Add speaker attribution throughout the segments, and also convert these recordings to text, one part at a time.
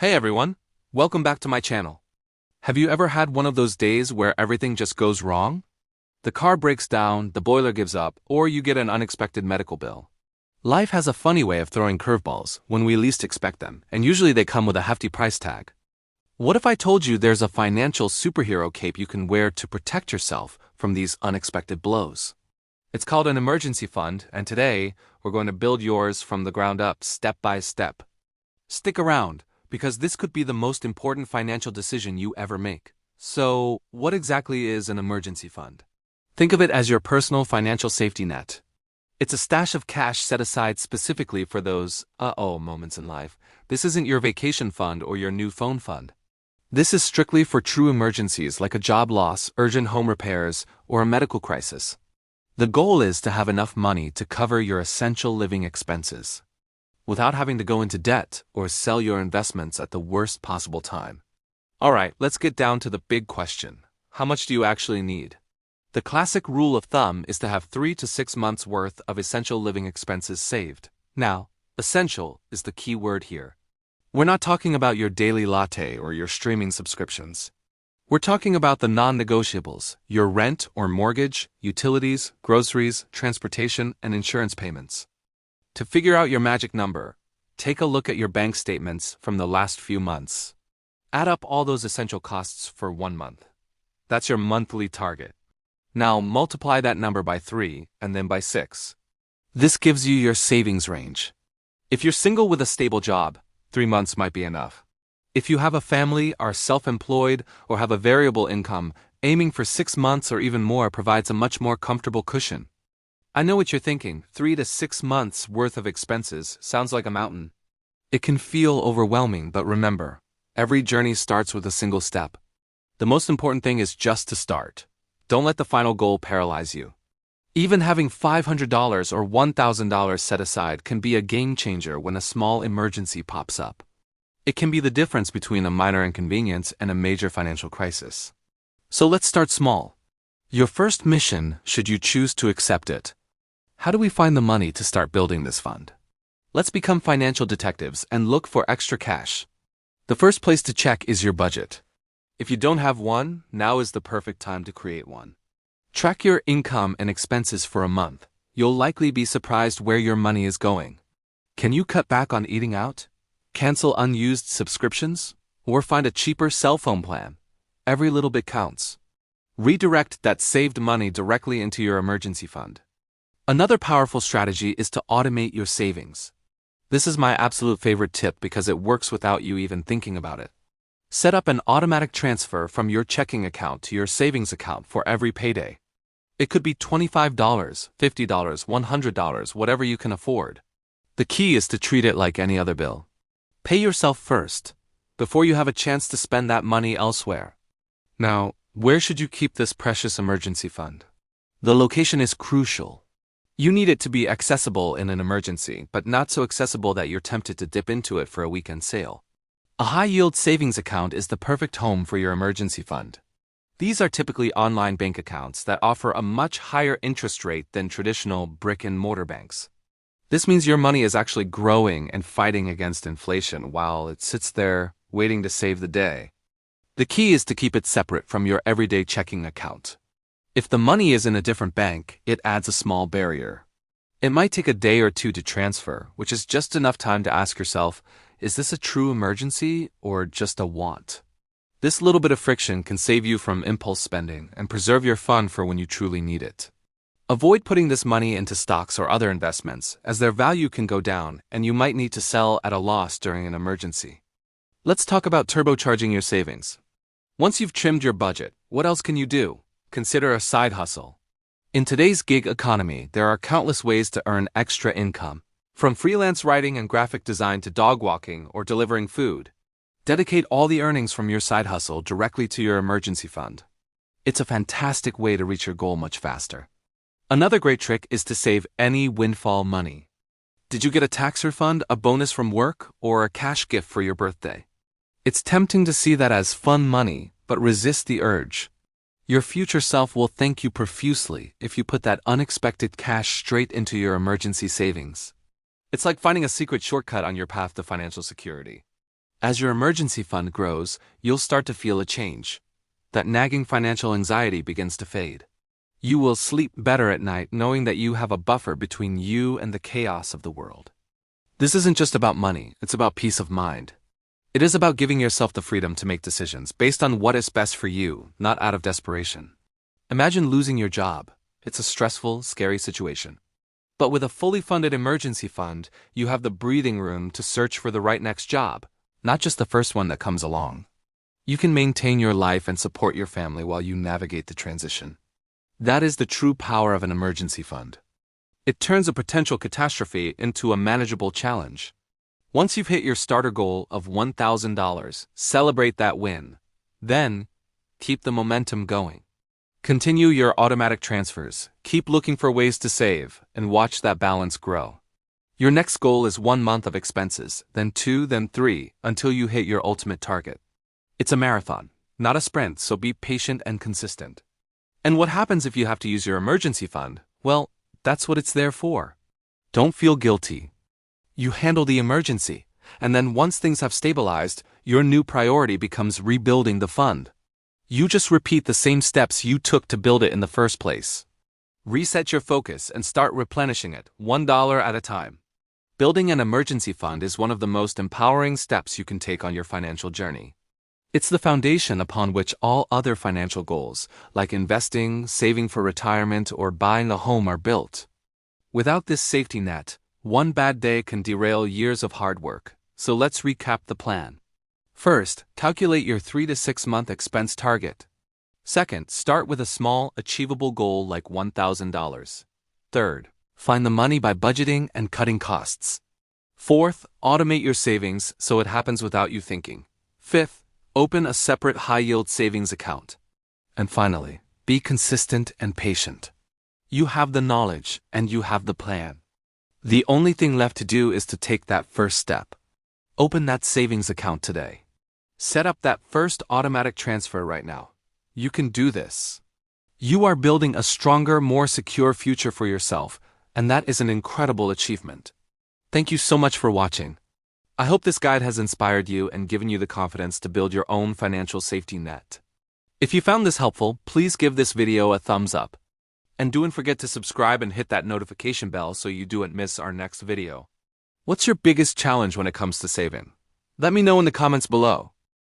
Speaker 1: Hey everyone, welcome back to my channel. Have you ever had one of those days where everything just goes wrong? The car breaks down, the boiler gives up, or you get an unexpected medical bill. Life has a funny way of throwing curveballs when we least expect them, and usually they come with a hefty price tag. What if I told you there's a financial superhero cape you can wear to protect yourself from these unexpected blows? It's called an emergency fund, and today we're going to build yours from the ground up, step by step. Stick around, because this could be the most important financial decision you ever make. So, what exactly is an emergency fund? Think of it as your personal financial safety net. It's a stash of cash set aside specifically for those uh-oh moments in life. This isn't your vacation fund or your new phone fund. This is strictly for true emergencies like a job loss, urgent home repairs, or a medical crisis. The goal is to have enough money to cover your essential living expenses, without having to go into debt or sell your investments at the worst possible time. Alright, let's get down to the big question. How much do you actually need? The classic rule of thumb is to have 3 to 6 months worth of essential living expenses saved. Now, essential is the key word here. We're not talking about your daily latte or your streaming subscriptions. We're talking about the non-negotiables, your rent or mortgage, utilities, groceries, transportation, and insurance payments. To figure out your magic number, take a look at your bank statements from the last few months. Add up all those essential costs for 1 month. That's your monthly target. Now multiply that number by 3 and then by 6. This gives you your savings range. If you're single with a stable job, 3 months might be enough. If you have a family, are self-employed, or have a variable income, aiming for 6 months or even more provides a much more comfortable cushion. I know what you're thinking, 3 to 6 months worth of expenses sounds like a mountain. It can feel overwhelming, but remember, every journey starts with a single step. The most important thing is just to start. Don't let the final goal paralyze you. Even having $500 or $1,000 set aside can be a game changer when a small emergency pops up. It can be the difference between a minor inconvenience and a major financial crisis. So let's start small. Your first mission, should you choose to accept it. How do we find the money to start building this fund? Let's become financial detectives and look for extra cash. The first place to check is your budget. If you don't have one, now is the perfect time to create one. Track your income and expenses for a month. You'll likely be surprised where your money is going. Can you cut back on eating out? Cancel unused subscriptions? Or find a cheaper cell phone plan? Every little bit counts. Redirect that saved money directly into your emergency fund. Another powerful strategy is to automate your savings. This is my absolute favorite tip because it works without you even thinking about it. Set up an automatic transfer from your checking account to your savings account for every payday. It could be $25, $50, $100, whatever you can afford. The key is to treat it like any other bill. Pay yourself first, before you have a chance to spend that money elsewhere. Now, where should you keep this precious emergency fund? The location is crucial. You need it to be accessible in an emergency, but not so accessible that you're tempted to dip into it for a weekend sale. A high-yield savings account is the perfect home for your emergency fund. These are typically online bank accounts that offer a much higher interest rate than traditional brick-and-mortar banks. This means your money is actually growing and fighting against inflation while it sits there waiting to save the day. The key is to keep it separate from your everyday checking account. If the money is in a different bank, it adds a small barrier. It might take a day or two to transfer, which is just enough time to ask yourself, is this a true emergency or just a want? This little bit of friction can save you from impulse spending and preserve your fund for when you truly need it. Avoid putting this money into stocks or other investments, as their value can go down and you might need to sell at a loss during an emergency. Let's talk about turbocharging your savings. Once you've trimmed your budget, what else can you do? Consider a side hustle. In today's gig economy, there are countless ways to earn extra income. From freelance writing and graphic design to dog walking or delivering food. Dedicate all the earnings from your side hustle directly to your emergency fund. It's a fantastic way to reach your goal much faster. Another great trick is to save any windfall money. Did you get a tax refund, a bonus from work, or a cash gift for your birthday? It's tempting to see that as fun money, but resist the urge. Your future self will thank you profusely if you put that unexpected cash straight into your emergency savings. It's like finding a secret shortcut on your path to financial security. As your emergency fund grows, you'll start to feel a change. That nagging financial anxiety begins to fade. You will sleep better at night knowing that you have a buffer between you and the chaos of the world. This isn't just about money, it's about peace of mind. It is about giving yourself the freedom to make decisions based on what is best for you, not out of desperation. Imagine losing your job. It's a stressful, scary situation. But with a fully funded emergency fund, you have the breathing room to search for the right next job, not just the first one that comes along. You can maintain your life and support your family while you navigate the transition. That is the true power of an emergency fund. It turns a potential catastrophe into a manageable challenge. Once you've hit your starter goal of $1,000, celebrate that win. Then, keep the momentum going. Continue your automatic transfers, keep looking for ways to save, and watch that balance grow. Your next goal is 1 month of expenses, then 2, then 3, until you hit your ultimate target. It's a marathon, not a sprint, so be patient and consistent. And what happens if you have to use your emergency fund? Well, that's what it's there for. Don't feel guilty. You handle the emergency, and then once things have stabilized, your new priority becomes rebuilding the fund. You just repeat the same steps you took to build it in the first place. Reset your focus and start replenishing it, $1 at a time. Building an emergency fund is one of the most empowering steps you can take on your financial journey. It's the foundation upon which all other financial goals, like investing, saving for retirement, or buying a home, are built. Without this safety net, one bad day can derail years of hard work, so let's recap the plan. First, calculate your 3 to 6 month expense target. Second, start with a small, achievable goal like $1,000. Third, find the money by budgeting and cutting costs. Fourth, automate your savings so it happens without you thinking. Fifth, open a separate high-yield savings account. And finally, be consistent and patient. You have the knowledge and you have the plan. The only thing left to do is to take that first step. Open that savings account today. Set up that first automatic transfer right now. You can do this. You are building a stronger, more secure future for yourself, and that is an incredible achievement. Thank you so much for watching. I hope this guide has inspired you and given you the confidence to build your own financial safety net. If you found this helpful, please give this video a thumbs up. And don't forget to subscribe and hit that notification bell so you don't miss our next video. What's your biggest challenge when it comes to saving? Let me know in the comments below.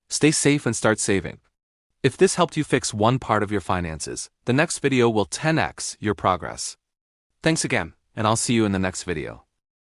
Speaker 1: Stay safe and start saving. If this helped you fix one part of your finances, the next video will 10x your progress. Thanks again, and I'll see you in the next video.